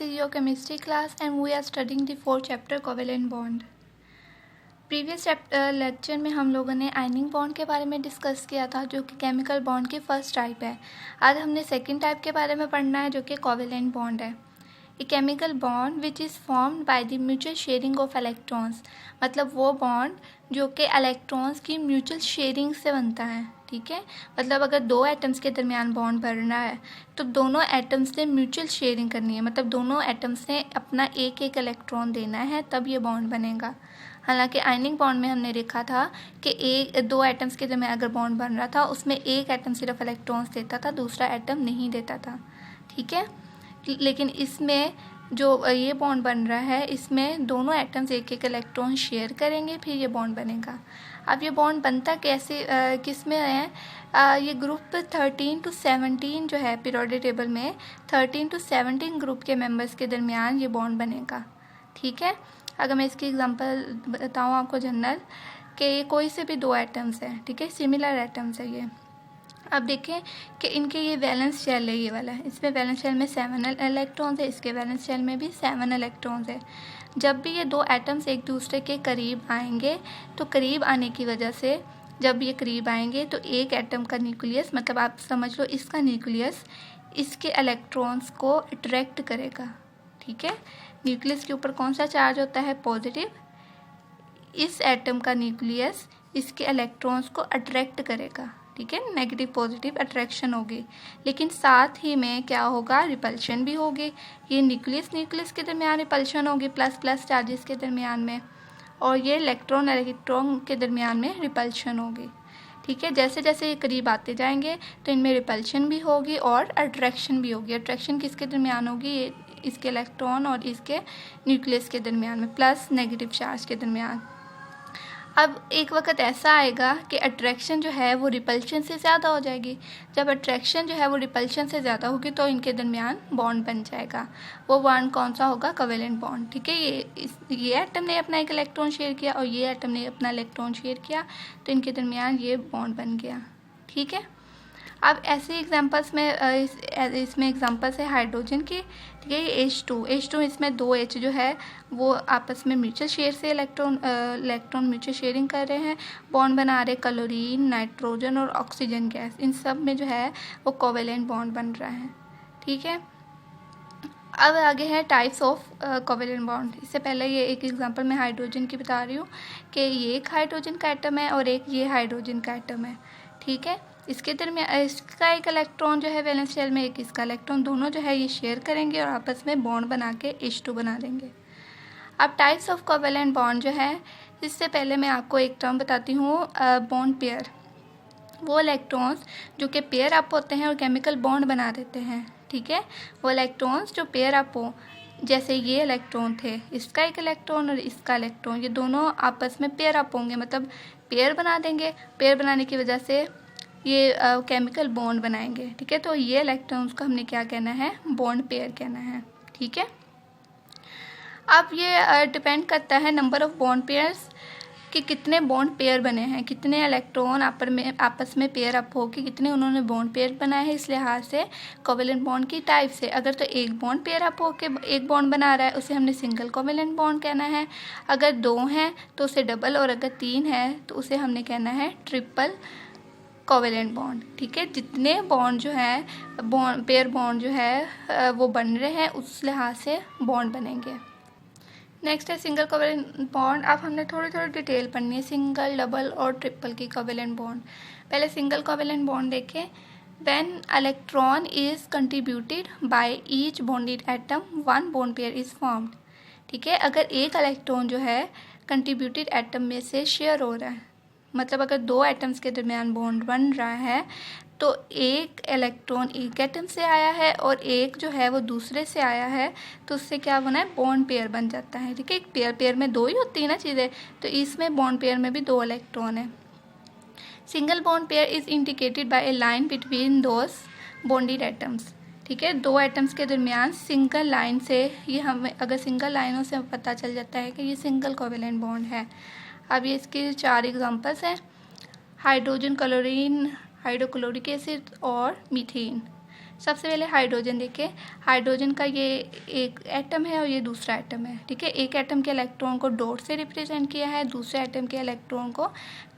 is your chemistry class and we are studying the fourth chapter covalent bond. Previous lecture में हम लोगों ने ironing bond के बारे में डिस्कस किया था जो कि केमिकल बॉन्ड की फर्स्ट टाइप है। आज हमने सेकंड टाइप के बारे में पढ़ना है जो कि कोवेलेंट बॉन्ड है। A chemical bond which is formed by the mutual sharing of electrons, मतलब वो बॉन्ड जो कि इलेक्ट्रॉन्स की म्यूचुअल शेयरिंग से बनता है। ठीक है, मतलब अगर दो एटम्स के दरमियान बॉन्ड बनना है तो दोनों एटम्स ने म्यूचुअल शेयरिंग करनी है, मतलब दोनों एटम्स ने अपना एक एक इलेक्ट्रॉन देना है तब ये बॉन्ड बनेगा। हालांकि आयनिंग बॉन्ड में हमने देखा था कि दो एटम्स के दरमियान अगर बॉन्ड बन रहा था उसमें एक एटम सिर्फ इलेक्ट्रॉन्स देता था, दूसरा एटम नहीं देता था। ठीक है, लेकिन इसमें जो ये बॉन्ड बन रहा है इसमें दोनों एटम्स एक एक इलेक्ट्रॉन शेयर करेंगे, फिर ये बॉन्ड बनेगा। अब ये बॉन्ड बनता कैसे किस में है? ये ग्रुप 13 to 17 जो है पीरियोडिक टेबल में 13 to 17 ग्रुप के मेंबर्स के दरमियान ये बॉन्ड बनेगा। ठीक है, अगर मैं इसकी एग्जांपल बताऊँ आपको जनरल कि ये कोई से भी दो एटम्स हैं, ठीक है, सिमिलर एटम्स है ये। अब देखें कि इनके ये वैलेंस शेल है, ये वाला है, इसमें वैलेंस शेल में 7 इलेक्ट्रॉन्स है, इसके वैलेंस शेल में भी 7 इलेक्ट्रॉन्स है। जब भी ये दो एटम्स एक दूसरे के करीब आएंगे तो करीब आने की वजह से जब ये करीब आएंगे तो एक एटम का न्यूक्लियस, मतलब आप समझ लो इसका न्यूक्लियस इसके इलेक्ट्रॉन्स को अट्रैक्ट करेगा। ठीक है, न्यूक्लियस के ऊपर कौन सा चार्ज होता है? पॉजिटिव। इस एटम का न्यूक्लियस इसके इलेक्ट्रॉन्स को अट्रैक्ट करेगा। ठीक है, नेगेटिव पॉजिटिव अट्रैक्शन होगी, लेकिन साथ ही में क्या होगा? रिपल्शन भी होगी। ये न्यूक्लियस के दरमियान रिपल्शन होगी प्लस प्लस चार्जेस के दरमियान में, और ये इलेक्ट्रॉन के दरमियान में रिपल्शन होगी। ठीक है, जैसे जैसे ये करीब आते जाएंगे तो इनमें रिपल्शन भी होगी और अट्रैक्शन भी होगी। अट्रैक्शन किसके दरमियान होगी? ये इसके इलेक्ट्रॉन और इसके न्यूक्लियस के दरमियान में, प्लस नेगेटिव चार्ज के दरमियान। अब एक वक्त ऐसा आएगा कि अट्रैक्शन जो है वो रिपल्शन से ज़्यादा हो जाएगी। जब अट्रैक्शन जो है वो रिपल्शन से ज़्यादा होगी तो इनके दरमियान बॉन्ड बन जाएगा। वो बॉन्ड कौन सा होगा? Covalent bond. ठीक है, ये एटम ने अपना एक इलेक्ट्रॉन शेयर किया और ये एटम ने अपना इलेक्ट्रॉन शेयर किया तो इनके दरमियान ये बॉन्ड बन गया। ठीक है, अब ऐसे एग्जांपल्स में इसमें एग्जांपल्स है हाइड्रोजन की। ठीक है, H2 इसमें दो H जो है वो आपस में म्यूचुअल शेयर से इलेक्ट्रॉन म्यूचुअल शेयरिंग कर रहे हैं, बॉन्ड बना रहे। क्लोरीन, नाइट्रोजन और ऑक्सीजन गैस, इन सब में जो है वो कोवेलेंट बॉन्ड बन रहा है। ठीक है, अब आगे है टाइप्स ऑफ कोवेलेंट बॉन्ड। इससे पहले ये एक एग्जांपल मैं हाइड्रोजन की बता रही हूँ कि ये एक हाइड्रोजन का एटम है और एक ये हाइड्रोजन का एटम है। ठीक है, इसके दरमियान इसका एक इलेक्ट्रॉन जो है वैलेंस शेल में, एक इसका इलेक्ट्रॉन, दोनों जो है ये शेयर करेंगे और आपस में बॉन्ड बना के H2 बना देंगे। अब टाइप्स ऑफ कोवेलेंट बॉन्ड जो है, इससे पहले मैं आपको एक टर्म बताती हूँ, बॉन्ड पेयर। वो इलेक्ट्रॉन्स जो कि पेयर अप होते हैं और केमिकल बॉन्ड बना देते हैं। ठीक है, वो इलेक्ट्रॉन्स जो पेयर अप हो, जैसे ये इलेक्ट्रॉन थे, इसका एक इलेक्ट्रॉन और इसका इलेक्ट्रॉन, ये दोनों आपस में पेयर अप होंगे, मतलब पेयर बना देंगे। पेयर बनाने की वजह से ये केमिकल बॉन्ड बनाएंगे। ठीक है, तो ये इलेक्ट्रॉन्स को हमने क्या कहना है? बॉन्ड पेयर कहना है। ठीक है, अब ये डिपेंड करता है नंबर ऑफ बॉन्ड पेयर्स कि कितने बॉन्ड पेयर बने हैं, कितने इलेक्ट्रॉन आपस में पेयर अप हो कि कितने उन्होंने बॉन्ड पेयर बनाए हैं। इस लिहाज से कोवेलेंट बॉन्ड की टाइप से अगर तो एक बॉन्ड पेयर अप हो के एक बॉन्ड बना रहा है उसे हमने सिंगल कोवेलेंट बॉन्ड कहना है। अगर दो हैं तो उसे डबल, और अगर तीन है तो उसे हमने कहना है ट्रिपल कोवेलेंट बॉन्ड। ठीक है, जितने बॉन्ड जो है पेयर बॉन्ड जो है वो बन रहे हैं उस लिहाज से बॉन्ड बनेंगे। नेक्स्ट है सिंगल कोवेलेंट बॉन्ड। अब हमने थोड़ी थोड़ी डिटेल पढ़नी है सिंगल, डबल और ट्रिपल की कोवेलेंट बॉन्ड। पहले सिंगल कोवेलेंट बॉन्ड देखें। When electron is contributed by each bonded atom, one bond pair is formed. ठीक है, अगर एक इलेक्ट्रॉन जो है कंट्रीब्यूटेड एटम में से शेयर हो रहा है, मतलब अगर दो एटम्स के दरमियान बॉन्ड बन रहा है तो एक इलेक्ट्रॉन एक एटम से आया है और एक जो है वो दूसरे से आया है, तो उससे क्या बना है? बॉन्ड पेयर बन जाता है। ठीक है, एक पेयर में दो ही होती है ना चीज़ें, तो इसमें बॉन्ड पेयर में भी दो इलेक्ट्रॉन है। Single bond pair is indicated by A line between those bonded atoms. ठीक है, दो एटम्स के दरमियान सिंगल लाइन से, ये हमें अगर सिंगल लाइनों से पता चल जाता है कि ये सिंगल कोवेलेंट बॉन्ड है। अब ये इसके 4 एग्जांपल्स हैं, हाइड्रोजन, क्लोरीन, हाइड्रोक्लोरिक एसिड और मीथेन। सबसे पहले हाइड्रोजन देखिए, हाइड्रोजन का ये एक एटम है और ये दूसरा एटम है, ठीक है। एक एटम के इलेक्ट्रॉन को डॉट से रिप्रेजेंट किया है, दूसरे एटम के इलेक्ट्रॉन को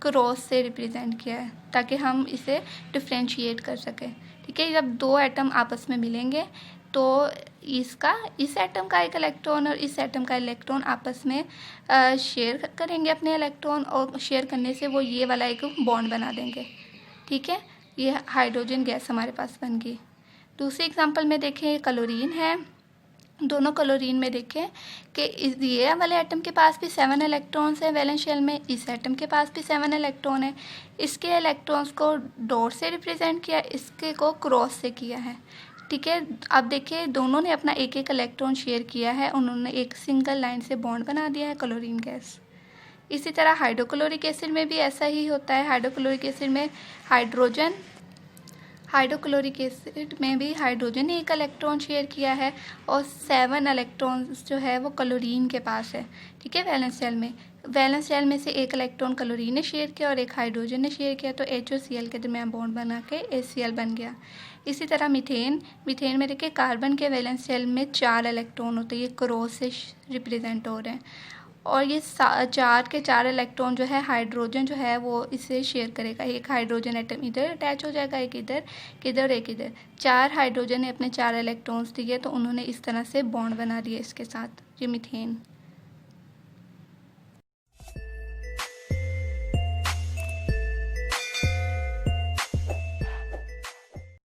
क्रॉस से रिप्रेजेंट किया है, ताकि हम इसे डिफ्रेंशिएट कर सकें, ठीक है। जब दो एटम आपस में मिलेंगे तो इस एटम का एक इलेक्ट्रॉन और इस एटम का इलेक्ट्रॉन आपस में शेयर करेंगे अपने इलेक्ट्रॉन, और शेयर करने से वो ये वाला एक बॉन्ड बना देंगे, ठीक है। ये हाइड्रोजन गैस हमारे पास बन गई। दूसरी एग्जांपल में देखें, क्लोरीन है। दोनों क्लोरीन में देखें कि ये वाले एटम के पास भी 7 इलेक्ट्रॉन्स हैं वैलेंस शेल में, इस एटम के पास भी 7 इलेक्ट्रॉन है। इसके इलेक्ट्रॉन्स को डॉट से रिप्रेजेंट किया, इसके को क्रॉस से किया है, ठीक है। अब देखिए दोनों ने अपना एक एक इलेक्ट्रॉन शेयर किया है, उन्होंने एक सिंगल लाइन से बॉन्ड बना दिया है, क्लोरीन गैस। इसी तरह हाइड्रोक्लोरिक एसिड में भी ऐसा ही होता है। हाइड्रोक्लोरिक एसिड में हाइड्रोक्लोरिक एसिड में भी हाइड्रोजन ने एक इलेक्ट्रॉन शेयर किया है और 7 इलेक्ट्रॉन्स जो है वो क्लोरीन के पास है, ठीक है। वैलेंस शेल में से एक इलेक्ट्रॉन क्लोरीन ने शेयर किया और एक हाइड्रोजन ने शेयर किया, तो HOCl के दरमियान बॉन्ड बना के HCl बन गया। इसी तरह मीथेन में देखिए कार्बन के वैलेंस शेल में 4 इलेक्ट्रॉन होते हैं, ये क्रॉस से रिप्रेजेंट हो रहे हैं, और ये 4 इलेक्ट्रॉन जो है हाइड्रोजन जो है वो इसे शेयर करेगा। एक हाइड्रोजन एटम इधर अटैच हो जाएगा, एक इधर एक इधर। 4 हाइड्रोजन ने अपने 4 इलेक्ट्रॉन्स दिए, तो उन्होंने इस तरह से बॉन्ड बना दिए इसके साथ, ये मीथेन।